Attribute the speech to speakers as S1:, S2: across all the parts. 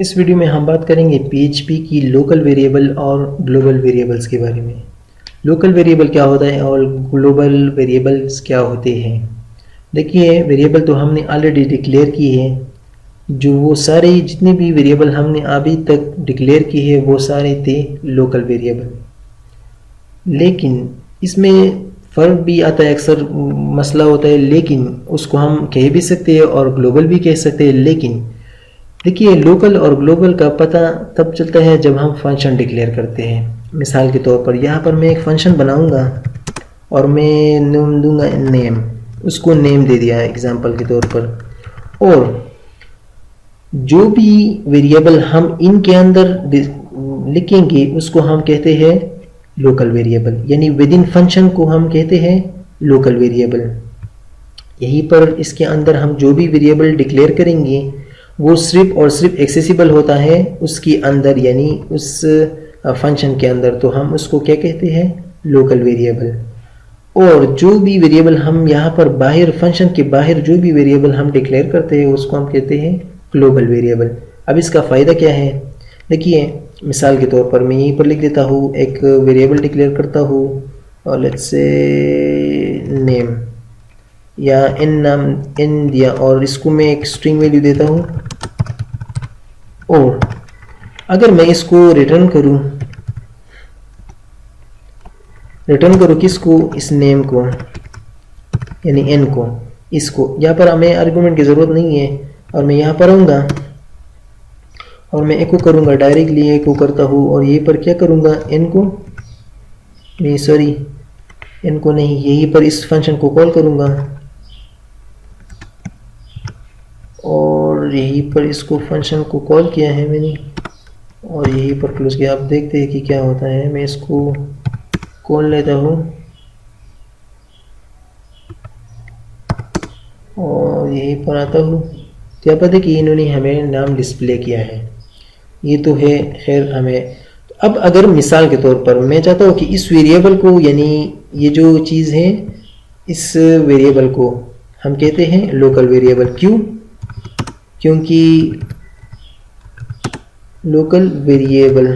S1: इस वीडियो में हम बात करेंगे PHP की लोकल वेरिएबल और ग्लोबल वेरिएबल्स के बारे में। लोकल वेरिएबल क्या होता है और ग्लोबल वेरिएबल्स क्या होते हैं। देखिए, वेरिएबल तो हमने ऑलरेडी डिक्लेयर की है। जो वो सारे जितने भी वेरिएबल हमने अभी तक डिक्लेयर किए हैं वो सारे थे लोकल वेरिएबल। लेकिन इसमें फ़र्क भी आता है, अक्सर मसला होता है, लेकिन उसको हम कह भी सकते हैं और ग्लोबल भी कह सकते हैं। लेकिन देखिए, लोकल और ग्लोबल का पता तब चलता है जब हम फंक्शन डिक्लेयर करते हैं। मिसाल के तौर पर यहाँ पर मैं एक फंक्शन बनाऊंगा और मैं नाम दूंगा नेम, उसको नेम दे दिया एग्जांपल के तौर पर। और जो भी वेरिएबल हम इनके अंदर लिखेंगे उसको हम कहते हैं लोकल वेरिएबल, यानी विद इन फंक्शन को हम कहते हैं लोकल वेरिएबल। यहीं पर इसके अंदर हम जो भी वेरिएबल डिक्लेयर करेंगे वो सिर्फ और सिर्फ एक्सेसिबल होता है उसके अंदर, यानी उस फंक्शन के अंदर, तो हम उसको क्या कहते हैं, लोकल वेरिएबल। और जो भी वेरिएबल हम यहाँ पर बाहर, फंक्शन के बाहर जो भी वेरिएबल हम डिक्लेयर करते हैं उसको हम कहते हैं ग्लोबल वेरिएबल। अब इसका फ़ायदा क्या है, देखिए मिसाल के तौर पर मैं यहीं पर लिख देता हूँ, एक वेरिएबल डिक्लेयर करता हूँ और लेट्स से नेम या एन नाम एन दिया और इसको मैं एक स्ट्रिंग वैल्यू देता हूँ। और अगर मैं इसको रिटर्न करूँ किसको, इस नेम को, यानी एन को, इसको यहाँ पर हमें आर्गुमेंट की ज़रूरत नहीं है। और मैं यहाँ पर आऊँगा और मैं एको करूँगा, डायरेक्टली एको करता हूँ और ये पर क्या करूँगा, एन को नहीं, सॉरी एन को नहीं, यहीं पर इस फंक्शन को कॉल करूँगा और यहीं पर इसको फंक्शन को कॉल किया है मैंने और यहीं पर क्लोज किया। आप देखते हैं कि क्या होता है। मैं इसको कॉल लेता हूँ और यहीं पर आता हूँ, तो यहाँ पर देखिए इन्होंने हमें नाम डिस्प्ले किया है। ये तो है, खैर हमें अब अगर मिसाल के तौर पर मैं चाहता हूँ कि इस वेरिएबल को, यानी ये जो चीज़ है, इस वेरिएबल को हम कहते हैं लोकल वेरिएबल। क्यों? क्योंकि लोकल वेरिएबल,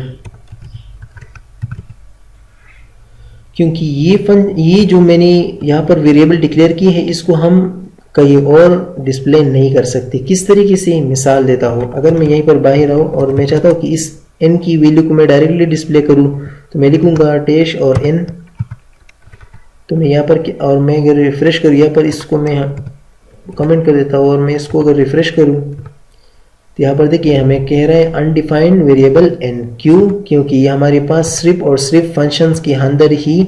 S1: क्योंकि ये जो मैंने यहाँ पर वेरिएबल डिक्लेयर की है इसको हम कहीं और डिस्प्ले नहीं कर सकते। किस तरीके से, मिसाल देता हूँ। अगर मैं यहीं पर बाहर आऊँ और मैं चाहता हूँ कि इस n की वैल्यू को मैं डायरेक्टली डिस्प्ले करूँ, तो मैं लिखूँगा डैश और n, तो मैं यहाँ पर, और मैं अगर रिफ़्रेश करूँ, यहाँ पर इसको मैं कमेंट कर देता हूँ और मैं इसको अगर रिफ़्रेश करूँ तो यहाँ पर देखिए हमें कह रहा है अनडिफाइंड वेरिएबल n। क्यों? क्योंकि ये हमारे पास सिर्फ और सिर्फ फंक्शंस के अंदर ही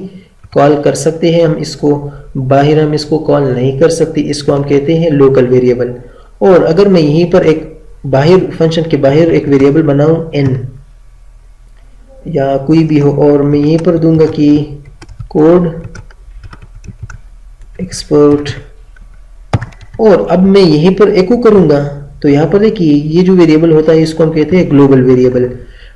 S1: कॉल कर सकते हैं, हम इसको बाहर हम इसको कॉल नहीं कर सकते। इसको हम कहते हैं लोकल वेरिएबल। और अगर मैं यहीं पर एक बाहर, फंक्शन के बाहर एक वेरिएबल बनाऊं n या कोई भी हो, और मैं यहीं पर दूंगा कि कोड एक्सपोर्ट, और अब मैं यहीं पर एको करूंगा, तो यहाँ पर देखिए ये जो वेरिएबल होता है इसको हम कहते हैं ग्लोबल वेरिएबल।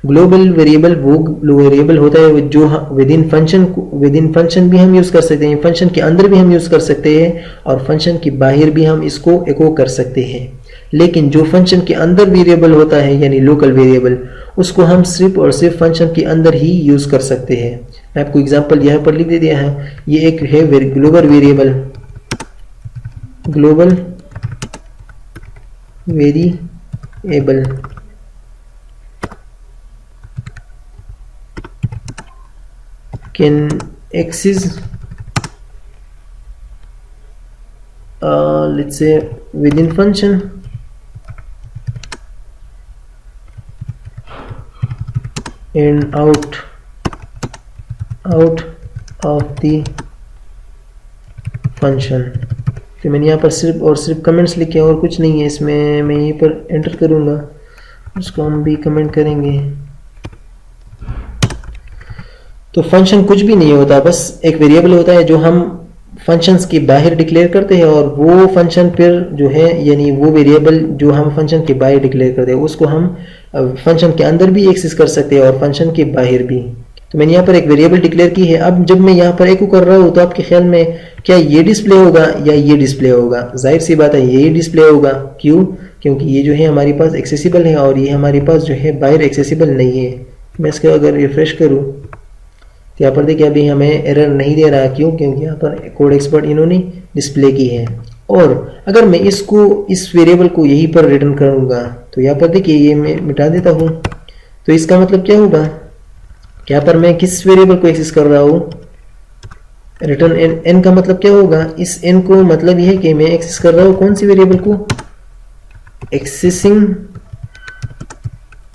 S1: ग्लोबल वेरिएबल वो वेरिएबल होता है जो विद इन फंक्शन भी हम यूज़ कर सकते हैं, फंक्शन के अंदर भी हम यूज़ कर सकते हैं और फंक्शन के बाहर भी हम इसको एको कर सकते हैं। लेकिन जो फंक्शन के अंदर वेरिएबल होता है यानी लोकल वेरिएबल, उसको हम सिर्फ और सिर्फ फंक्शन के अंदर ही यूज़ कर सकते हैं। मैं आपको एग्जांपल यहाँ पर लिख दे दिया है। ये एक है global variable, global variable can access let's say within function and out of the function। तो मैंने यहाँ पर सिर्फ और सिर्फ कमेंट्स लिखे और कुछ नहीं है इसमें। मैं यहीं पर एंटर करूँगा, उसको हम भी कमेंट करेंगे। तो फंक्शन कुछ भी नहीं होता, बस एक वेरिएबल होता है जो हम फंक्शंस के बाहर डिक्लेयर करते हैं और वो फंक्शन फिर जो है, यानी वो वेरिएबल जो हम फंक्शन के बाहर डिक्लेयर करते हैं उसको हम फंक्शन के अंदर भी एक्सेस कर सकते हैं और फंक्शन के बाहर भी। तो मैंने यहाँ पर एक वेरिएबल डिक्लेयर की है। अब जब मैं यहाँ पर एको कर रहा हूँ तो आपके ख्याल में क्या ये डिस्प्ले होगा या ये डिस्प्ले होगा? जाहिर सी बात है ये डिस्प्ले होगा। क्यों? क्योंकि ये जो है हमारे पास एक्सेसिबल है और ये हमारे पास जो है बाहर एक्सेसिबल नहीं है। मैं इसको अगर रिफ्रेश करूँ तो यहाँ पर देखिए अभी हमें एरर नहीं दे रहा। क्यों? क्योंकि यहाँ पर कोड एक्सपर्ट इन्होंने डिस्प्ले की है। और अगर मैं इसको इस वेरिएबल को यहीं पर रिटर्न करूँगा तो यहाँ पर देखिए ये मैं मिटा देता हूँ। तो इसका मतलब क्या होगा? यहाँ पर मैं किस वेरिएबल को एक्सेस कर रहा हूँ? रिटर्न एन का मतलब क्या होगा? इस एन को मतलब यह है कि मैं एक्सेस कर रहा हूँ कौन सी वेरिएबल को? Accessing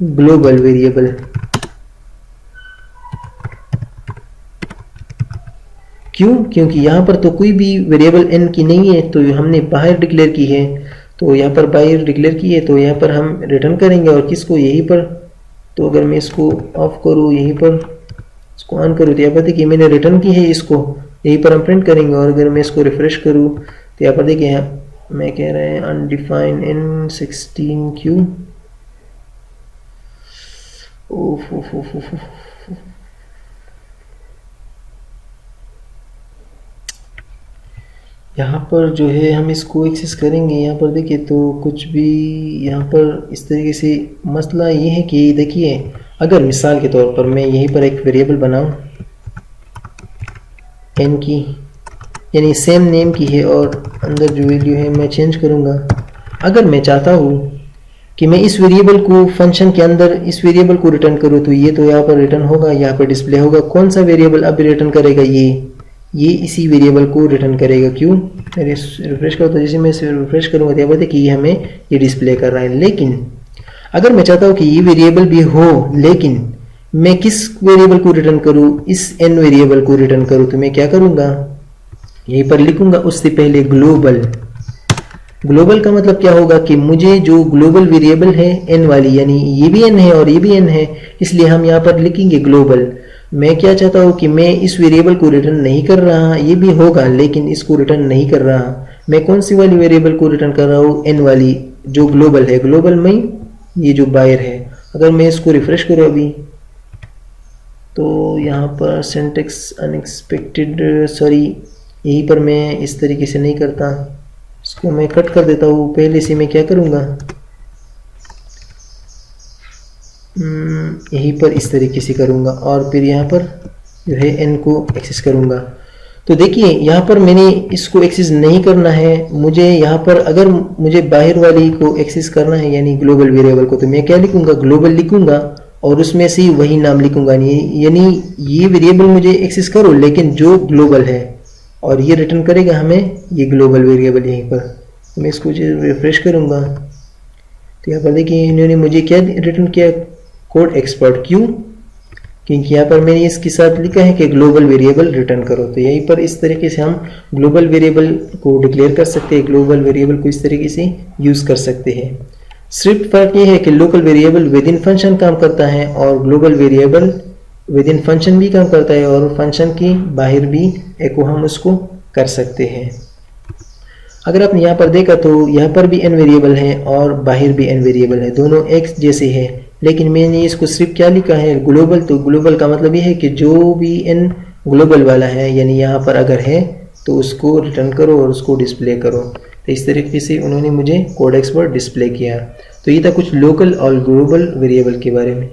S1: global variable. क्यों? क्योंकि यहाँ पर तो कोई भी वेरिएबल एन की नहीं है, तो हमने बाहर डिक्लेयर की है। तो यहाँ पर बाहर डिक्लेयर की है तो यहाँ पर हम रिटर्न करेंगे और किसको? यहीं पर। तो अगर मैं इसको ऑफ करूँ, यहीं पर इसको ऑन करूँ तो यहाँ पर देखिए मैंने रिटर्न की है इसको, यहीं पर हम प्रिंट करेंगे। और अगर मैं इसको रिफ्रेश करूँ तो यहाँ पर देखिए मैं कह रहे हैं अनडिफाइंड इन 16 क्यू। यहाँ पर जो है हम इसको एक्सेस करेंगे। यहाँ पर देखिए तो कुछ भी यहाँ पर इस तरीके से मसला ये है कि देखिए अगर मिसाल के तौर पर मैं यहीं पर एक वेरिएबल बनाऊं एन की, यानी सेम नेम की है और अंदर जो वैल्यू है मैं चेंज करूँगा। अगर मैं चाहता हूँ कि मैं इस वेरिएबल को फंक्शन के अंदर इस वेरिएबल को रिटर्न करूँ तो ये तो यहाँ पर रिटर्न होगा, यहाँ पर डिस्प्ले होगा। कौन सा वेरिएबल अब रिटर्न करेगा? ये इसी वेरिएबल को रिटर्न करेगा। क्यों? मैं रिफ्रेश करता हूँ, जैसे मैं इसे रिफ्रेश करूँगा तो यहाँ पर कि ये हमें ये डिस्प्ले कर रहा है। लेकिन अगर मैं चाहता हूँ कि ये वेरिएबल भी हो लेकिन मैं किस वेरिएबल को रिटर्न करूँ? इस एन वेरिएबल को रिटर्न करूँ तो मैं क्या करूँगा? यहीं पर लिखूंगा उससे पहले ग्लोबल। ग्लोबल का मतलब क्या होगा कि मुझे जो ग्लोबल वेरिएबल है एन वाली, यानी ये भी एन है और ये भी एन है, इसलिए हम यहाँ पर लिखेंगे ग्लोबल। मैं क्या चाहता हूँ कि मैं इस वेरिएबल को रिटर्न नहीं कर रहा, ये भी होगा लेकिन इसको रिटर्न नहीं कर रहा। मैं कौन सी वाली वेरिएबल को रिटर्न कर रहा हूँ? एन वाली जो ग्लोबल है। ग्लोबल में ये जो बायर है, अगर मैं इसको रिफ्रेश करूँ अभी तो यहाँ पर सिंटेक्स अनएक्सपेक्टेड, सॉरी यहीं पर मैं इस तरीके से नहीं करता, इसको मैं कट कर देता हूँ। पहले से मैं क्या करूँगा, यहीं पर इस तरीके से करूँगा और फिर यहाँ पर जो है एन को एक्सेस करूँगा। तो देखिए यहाँ पर मैंने इसको एक्सेस नहीं करना है। मुझे यहाँ पर अगर मुझे बाहर वाली को एक्सेस करना है यानी ग्लोबल वेरिएबल को, तो मैं क्या लिखूँगा? ग्लोबल लिखूँगा और उसमें से वही नाम लिखूँगा। यानी ये वेरिएबल मुझे एक्सेस करो लेकिन जो ग्लोबल है, और ये रिटर्न करेगा हमें ये ग्लोबल वेरिएबल यहीं पर। तो मैं इसको रिफ्रेश करूँगा तो यहाँ पर देखिए इन्होंने मुझे क्या रिटर्न किया? Code expert. क्यों? क्योंकि यहाँ पर मैंने इसके साथ लिखा है कि ग्लोबल वेरिएबल रिटर्न करो। तो यहीं पर इस तरीके से हम ग्लोबल वेरिएबल को डिक्लेयर कर सकते हैं, ग्लोबल वेरिएबल को इस तरीके से यूज़ कर सकते हैं। सिर्फ फर्क ये है कि local variable with in function काम करता है और global variable with in function भी काम करता है और फंक्शन की बाहर भी एको हम उसको कर सकते हैं। अगर आपने यहाँ पर देखा तो यहाँ पर भी एन वेरिएबल है और बाहर भी एन वेरिएबल है, दोनों एक्स जैसे है। लेकिन मैंने इसको सिर्फ क्या लिखा है? ग्लोबल। तो ग्लोबल का मतलब ये है कि जो भी एन ग्लोबल वाला है, यानी यहाँ पर अगर है तो उसको रिटर्न करो और उसको डिस्प्ले करो। तो इस तरीके से उन्होंने मुझे कोड एक्सपर्ट डिस्प्ले किया। तो ये था कुछ लोकल और ग्लोबल वेरिएबल के बारे में।